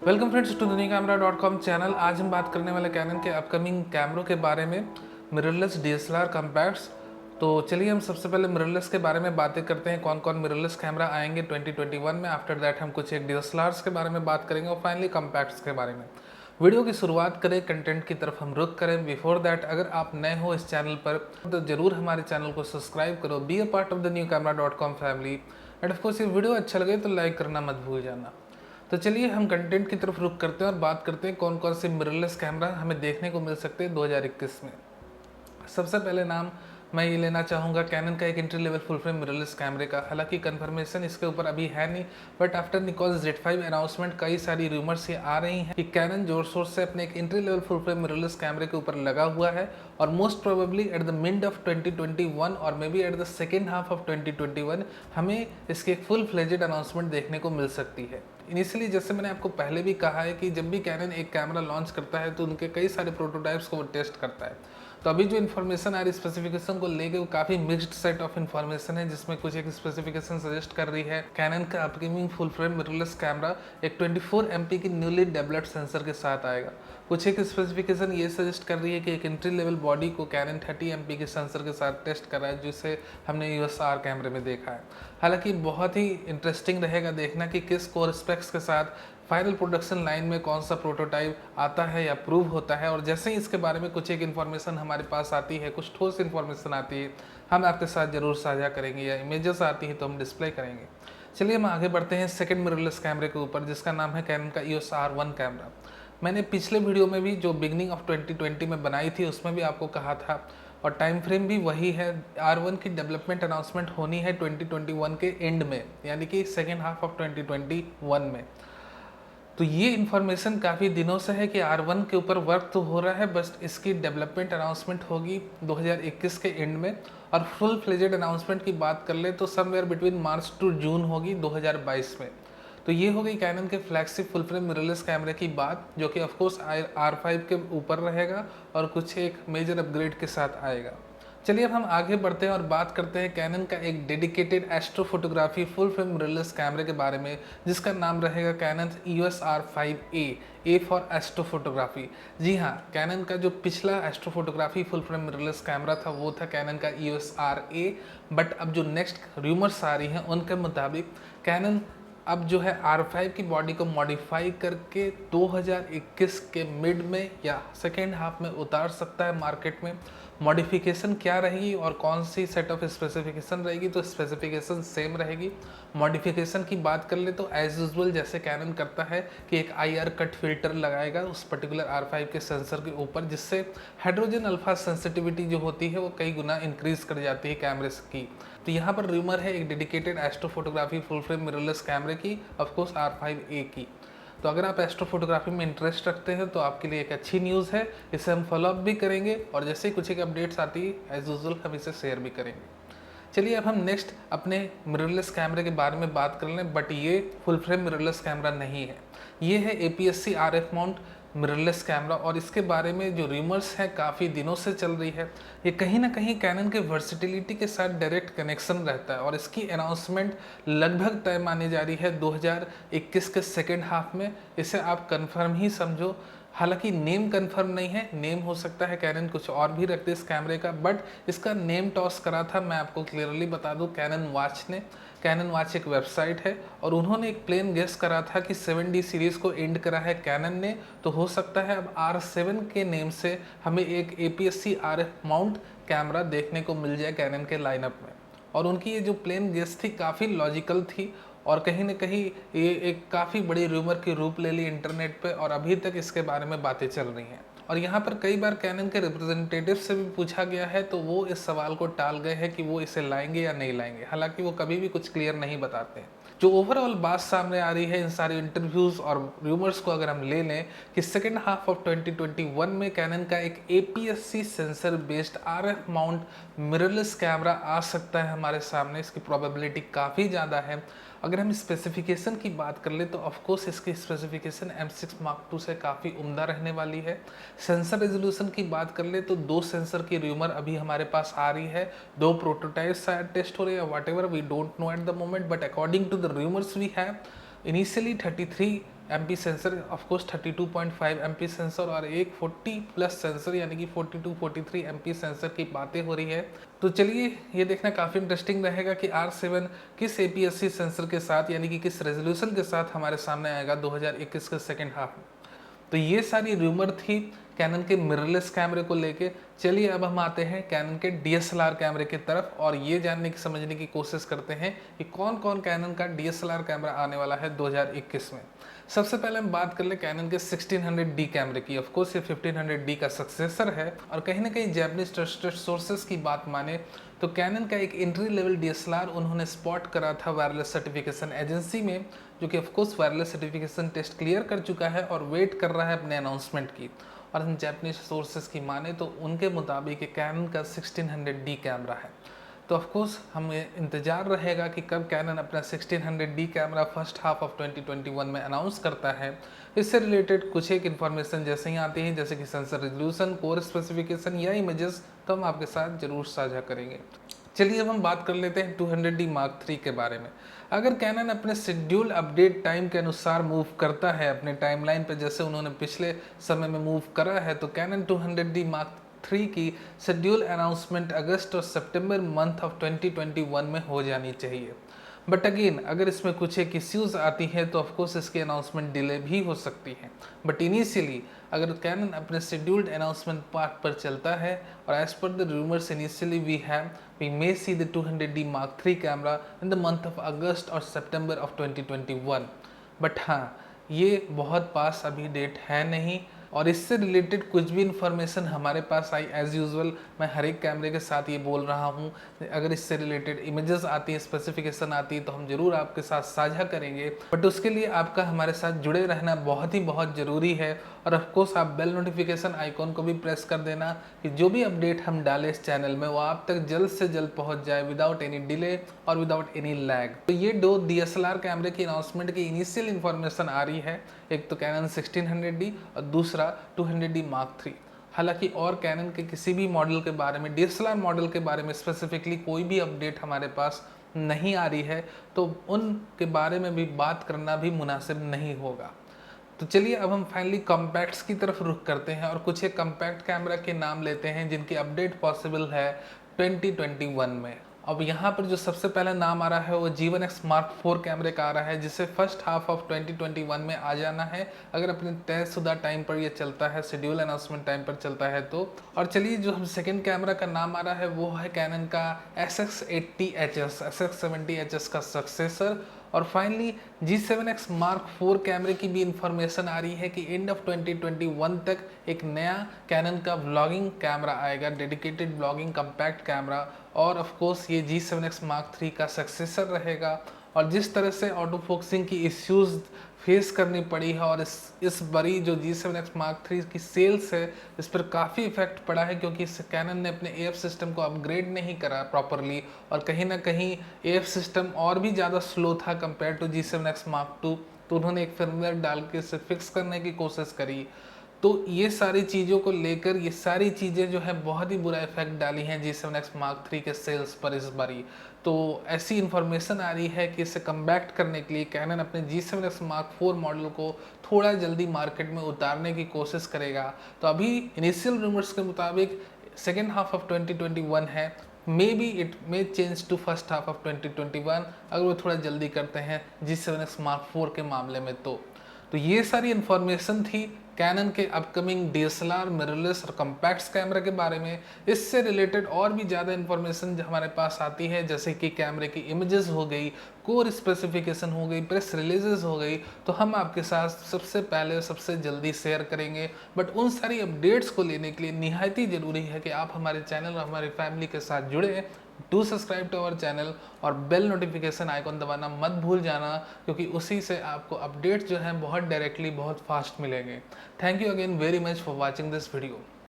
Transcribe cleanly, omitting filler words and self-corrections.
Welcome friends to dunia-camera.com channel. आज हम बात करने वाले कैनन के अपकमिंग कैमरों के बारे में, मिररलेस डीएसएलआर कॉम्पैक्ट्स। तो चलिए हम सबसे पहले मिररलेस के बारे में बातें करते हैं, कौन कौन मिररलेस कैमरा आएंगे 2021 में। आफ्टर दैट हम कुछ एक डीएसएलआर्स के बारे में बात करेंगे और फाइनली कॉम्पैक्ट्स के बारे में। वीडियो की शुरुआत करें, कंटेंट की तरफ हम रुक करें। बिफोर दैट अगर आप नए हो इस चैनल पर तो ज़रूर हमारे चैनल को सब्सक्राइब करो, be a part of the new camera dot com family. And of course ये वीडियो अच्छा लगे तो लाइक करना मत भूल जाना। तो चलिए हम कंटेंट की तरफ रुक करते हैं और बात करते हैं कौन कौन से मिररलेस कैमरा हमें देखने को मिल सकते हैं 2021 में। सबसे पहले नाम मैं ये लेना चाहूँगा कैनन का एक entry level full frame mirrorless कैमरे का। हालांकि कंफर्मेशन इसके ऊपर अभी है नहीं, but after Nikon Z5 announcement कई सारी रूमर्स ये आ रही हैं कि कैनन जोर शोर से अपने एक entry level full frame mirrorless कैमरे के ऊपर लगा हुआ है और most probably at the mid of 2021 और may be at the second half of 2021 हमें इसकी एक फुल फ्लेजेड अनाउंसमेंट देखने को मिल सकती है। इनिशियली जैसे मैंने आपको पहले भी कहा है कि जब भी कैनन एक कैमरा लॉन्च करता है तो उनके कई सारे प्रोटोटाइप्स को वो टेस्ट करता है। तो अभी जो इन्फॉर्मेशन आ रही स्पेसिफिकेशन को लेके वो काफ़ी मिक्स्ड सेट ऑफ इन्फॉर्मेशन है, जिसमें कुछ एक स्पेसिफिकेशन सजेस्ट कर रही है कैनन का upcoming full frame mirrorless camera एक 24 MP की न्यूली डेवलप्ड सेंसर के साथ आएगा। कुछ एक स्पेसिफिकेशन ये सजेस्ट कर रही है कि एक एंट्री लेवल बॉडी को कैनन 30 MP के सेंसर के साथ टेस्ट कर रहा है, जिसे हमने USR कैमरे में देखा है। हालांकि बहुत ही इंटरेस्टिंग रहेगा देखना कि किस कोर स्पेक्स के साथ फाइनल प्रोडक्शन लाइन में कौन सा प्रोटोटाइप आता है या प्रूव होता है। और जैसे ही इसके बारे में कुछ एक इन्फॉर्मेशन हमारे पास आती है, कुछ ठोस इन्फॉर्मेशन आती है, हम आपके साथ ज़रूर साझा करेंगे, या इमेजेस आती हैं तो हम डिस्प्ले करेंगे। चलिए हम आगे बढ़ते हैं सेकंड मिररलेस कैमरे के ऊपर, जिसका नाम है कैनन का EOS R1 कैमरा। मैंने पिछले वीडियो में भी जो बिगनिंग ऑफ 2020 में बनाई थी उसमें भी आपको कहा था, और टाइम फ्रेम भी वही है। R1 की डेवलपमेंट अनाउंसमेंट होनी है 2021 के एंड में, यानी कि सेकेंड हाफ ऑफ 2021 में। तो ये इन्फॉर्मेशन काफ़ी दिनों से है कि R1 के ऊपर वर्क तो हो रहा है, बस इसकी डेवलपमेंट अनाउंसमेंट होगी 2021 के एंड में, और फुल फ्लेजेड अनाउंसमेंट की बात कर ले तो somewhere between March to June होगी 2022 में। तो ये हो गई कैनन के फ्लैगशिप फुल फ्रेम मिररलेस कैमरे की बात, जो कि ऑफकोर्स R5 के ऊपर रहेगा और कुछ एक मेजर अपग्रेड के साथ आएगा। चलिए अब हम आगे बढ़ते हैं और बात करते हैं कैनन का एक dedicated astro photography full frame mirrorless कैमरे के बारे में, जिसका नाम रहेगा Canon EOS R5A, a for astro photography. जी हाँ, कैनन का जो पिछला astro photography full frame mirrorless camera था वो था कैनन का EOS RA, बट अब जो नेक्स्ट रूमर्स आ रही हैं उनके मुताबिक कैनन अब जो है R5 की बॉडी को मॉडिफाई करके 2021 के मिड में या सेकेंड हाफ में उतार सकता है मार्केट में। मॉडिफिकेशन क्या रहेगी और कौन सी सेट ऑफ स्पेसिफिकेशन रहेगी, तो स्पेसिफिकेशन सेम रहेगी। मॉडिफिकेशन की बात कर ले तो एज यूजुअल जैसे कैनन करता है कि एक IR कट फिल्टर लगाएगा उस पर्टिकुलर R5 के सेंसर के ऊपर, जिससे हाइड्रोजन अल्फा सेंसिटिविटी जो होती है वो कई गुना इंक्रीज कर जाती है कैमरेस की। तो यहाँ पर रूमर है एक dedicated astro photography full frame mirrorless कैमरे की, ऑफकोर्स R5A की। तो अगर आप एस्ट्रो फोटोग्राफी में इंटरेस्ट रखते हैं तो आपके लिए एक अच्छी न्यूज़ है, इसे हम फॉलोअप भी करेंगे और जैसे ही कुछ एक अपडेट्स आती है एज यूजुअल हम इसे शेयर भी करेंगे। चलिए अब हम नेक्स्ट अपने मिररलेस कैमरे के बारे में बात कर लें, बट ये फुल फ्रेम मिररलेस कैमरा नहीं है, ये है APS-C RF mount mirrorless camera. और इसके बारे में जो रूमर्स हैं काफ़ी दिनों से चल रही है, ये कहीं ना कहीं कैनन के वर्सिटिलिटी के साथ डायरेक्ट कनेक्शन रहता है और इसकी अनाउंसमेंट लगभग तय मानी जा रही है 2021 के सेकेंड हाफ में। इसे आप कंफर्म ही समझो। हालांकि नेम कंफर्म नहीं है, नेम हो सकता है कैनन कुछ और भी रखते इस कैमरे का, बट इसका नेम टॉस करा था, मैं आपको क्लियरली बता दूं, कैनन वॉच ने। कैनन वॉच एक वेबसाइट है और उन्होंने एक प्लेन गेस करा था कि 7D सीरीज़ को एंड करा है कैनन ने, तो हो सकता है अब R7 के नेम से हमें एक APS-C RF माउंट कैमरा देखने को मिल जाए कैनन के लाइनअप में। और उनकी ये जो प्लेन गेस थी काफ़ी लॉजिकल थी और कहीं ना कहीं ये एक काफ़ी बड़ी रूमर की रूप ले ली इंटरनेट पे, और अभी तक इसके बारे में बातें चल रही हैं। और यहाँ पर कई बार कैनन के रिप्रेजेंटेटिव से भी पूछा गया है तो वो इस सवाल को टाल गए हैं कि वो इसे लाएंगे या नहीं लाएंगे। हालांकि वो कभी भी कुछ क्लियर नहीं बताते हैं। जो ओवरऑल बात सामने आ रही है इन सारे इंटरव्यूज़ और रूमर्स को अगर हम ले लें कि सेकेंड हाफ ऑफ 2021 में कैनन का एक APS-C sensor based RF mount mirrorless camera आ सकता है हमारे सामने, इसकी प्रोबेबिलिटी काफ़ी ज़्यादा है। अगर हम स्पेसिफिकेशन की बात कर ले तो ऑफकोर्स इसकी स्पेसिफिकेशन M6 Mark II से काफ़ी उम्दा रहने वाली है। सेंसर रेजोल्यूशन की बात कर ले तो 2 सेंसर की रूमर अभी हमारे पास आ रही है, 2 प्रोटोटाइप्स शायद टेस्ट हो रहे हैं, whatever we don't know at the moment, but according to the rumours we have initially 33 MP sensor, of course 32.5 MP sensor और एक 40 प्लस सेंसर यानी कि 42 43 MP सेंसर की बातें हो रही है। तो चलिए ये देखना काफ़ी इंटरेस्टिंग रहेगा कि R7 किस APS-C सेंसर के साथ यानी कि किस रेजोल्यूशन के साथ हमारे सामने आएगा 2021 के सेकेंड हाफ में। तो ये सारी रूमर थी कैनन के मिररलेस कैमरे को लेके। चलिए अब हम आते हैं कैनन के DSLR कैमरे की तरफ और ये जानने की समझने की कोशिश करते हैं कि कौन कौन कैनन का DSLR कैमरा आने वाला है 2021 में। सबसे पहले हम बात कर ले कैनन के 1600D कैमरे की। ऑफ कोर्स ये 1500D का सक्सेसर है और कहीं ना कहीं जैपनीज ट्रस्टेड सोर्सेस की बात माने तो कैनन का एक एंट्री लेवल DSLR उन्होंने स्पॉट करा था वायरलेस सर्टिफिकेशन एजेंसी में, जो कि of course wireless certification test clear कर चुका है और वेट कर रहा है अपने अनाउंसमेंट की। और हम जैपनीज सोर्सेस की माने तो उनके मुताबिक कैनन का 1600D कैमरा है। तो ऑफकोर्स हमें इंतज़ार रहेगा कि कब कैनन अपना 1600D camera first half of 2021 में अनाउंस करता है। इससे रिलेटेड कुछ एक इन्फॉर्मेशन जैसे ही आती हैं, जैसे कि सेंसर रेजोल्यूशन, कोर स्पेसिफिकेशन या इमेजेस, तो हम आपके साथ जरूर साझा करेंगे। चलिए अब हम बात कर लेते हैं 200D Mark III के बारे में। अगर कैनन अपने शेड्यूल अपडेट टाइम के अनुसार मूव करता है अपने टाइमलाइन पर, जैसे उन्होंने पिछले समय में मूव करा है, तो कैनन 200D Mark III की शेड्यूल अनाउंसमेंट अगस्त और सितंबर मंथ ऑफ 2021 में हो जानी चाहिए। बट अगेन अगर इसमें कुछ एक इश्यूज आती हैं तो ऑफकोर्स इसकी अनाउंसमेंट डिले भी हो सकती है। बट इनिशियली अगर कैनन अपने शेड्यूल्ड अनाउंसमेंट पार्ट पर चलता है और as per the rumours initially we may see the 200D Mark III camera in the month of August और सितंबर ऑफ 2021। बट हाँ, ये बहुत पास अभी डेट है नहीं और इससे रिलेटेड कुछ भी इन्फॉर्मेशन हमारे पास आई एज़ यूजुअल मैं हर एक कैमरे के साथ ये बोल रहा हूँ, अगर इससे रिलेटेड इमेजेस आती हैं, स्पेसिफिकेशन आती है तो हम जरूर आपके साथ साझा करेंगे। बट उसके लिए आपका हमारे साथ जुड़े रहना बहुत ज़रूरी है और ऑफकोर्स आप बेल नोटिफिकेशन आइकॉन को भी प्रेस कर देना कि जो भी अपडेट हम डालें इस चैनल में वो आप तक जल्द से जल्द पहुँच जाए विदाउट एनी डिले और विदाउट एनी लैग। तो ये दो DSLR कैमरे की अनाउंसमेंट की इनिशियल इन्फॉर्मेशन आ रही है, एक तो कैनन 1600D और दूसरा 200D Mark III। हालांकि और कैनन के किसी भी मॉडल के बारे में, DSLR मॉडल के बारे में स्पेसिफिकली कोई भी अपडेट हमारे पास नहीं आ रही है, तो उनके बारे में भी बात करना भी मुनासिब नहीं होगा। तो चलिए अब हम फाइनली कॉम्पैक्ट्स की तरफ रुख करते हैं और कुछ एक कॉम्पैक्ट कैमरा के नाम लेते हैं जिनकी अपडेट पॉसिबल है 2021 में। अब यहाँ पर जो सबसे पहला नाम आ रहा है वो G1X Mark IV कैमरे का आ रहा है, जिसे फर्स्ट हाफ ऑफ 2021 में आ जाना है अगर अपने तयशुदा टाइम पर ये चलता है, शेड्यूल अनाउंसमेंट टाइम पर चलता है तो। और चलिए जो हम सेकंड कैमरा का नाम आ रहा है वो है कैनन का SX80HS, SX70HS का सक्सेसर। और फाइनली G7X Mark IV कैमरे की भी इंफॉर्मेशन आ रही है कि एंड ऑफ 2021 तक एक नया कैनन का व्लॉगिंग कैमरा आएगा, डेडिकेटेड व्लॉगिंग कॉम्पैक्ट कैमरा, और ऑफ कोर्स ये G7X Mark III का सक्सेसर रहेगा। और जिस तरह से ऑटो फोकसिंग की इश्यूज फेस करनी पड़ी है और इस बड़ी जो G7X Mark III की सेल्स है इस पर काफ़ी इफेक्ट पड़ा है, क्योंकि इस कैनन ने अपने AF सिस्टम को अपग्रेड नहीं करा प्रॉपरली और कहीं ना कहीं AF सिस्टम और भी ज़्यादा स्लो था compare to G7X Mark II। तो उन्होंने एक फर्मवेयर डाल के इसे फिक्स करने की कोशिश करी। तो ये सारी चीज़ों को लेकर ये सारी चीज़ें जो है बहुत ही बुरा इफेक्ट डाली हैं G7X Mark III के सेल्स पर इस बारी। तो ऐसी इन्फॉर्मेशन आ रही है कि इसे कमबैक करने के लिए कैनन अपने G7X Mark IV मॉडल को थोड़ा जल्दी मार्केट में उतारने की कोशिश करेगा। तो अभी इनिशियल रूमर्स के मुताबिक सेकेंड हाफ ऑफ 2021 है, may be it may change to first half of 2021 अगर वो थोड़ा जल्दी करते हैं G7X Mark IV के मामले में। तो ये सारी इन्फॉर्मेशन थी कैनन के अपकमिंग DSLR, मिररलेस और कॉम्पैक्ट्स कैमरा के बारे में। इससे रिलेटेड और भी ज़्यादा इन्फॉर्मेशन जो हमारे पास आती है, जैसे कि कैमरे की इमेजेस हो गई, कोर स्पेसिफिकेशन हो गई, प्रेस रिलीजेस हो गई, तो हम आपके साथ सबसे पहले सबसे जल्दी शेयर करेंगे। बट उन सारी अपडेट्स को लेने के लिए निहायत ही ज़रूरी है कि आप हमारे चैनल और हमारी फैमिली के साथ जुड़े। Do subscribe to our channel और बेल नोटिफिकेशन आइकॉन दबाना मत भूल जाना, क्योंकि उसी से आपको अपडेट्स जो हैं बहुत डायरेक्टली बहुत फास्ट मिलेंगे। Thank you again very much for watching this video.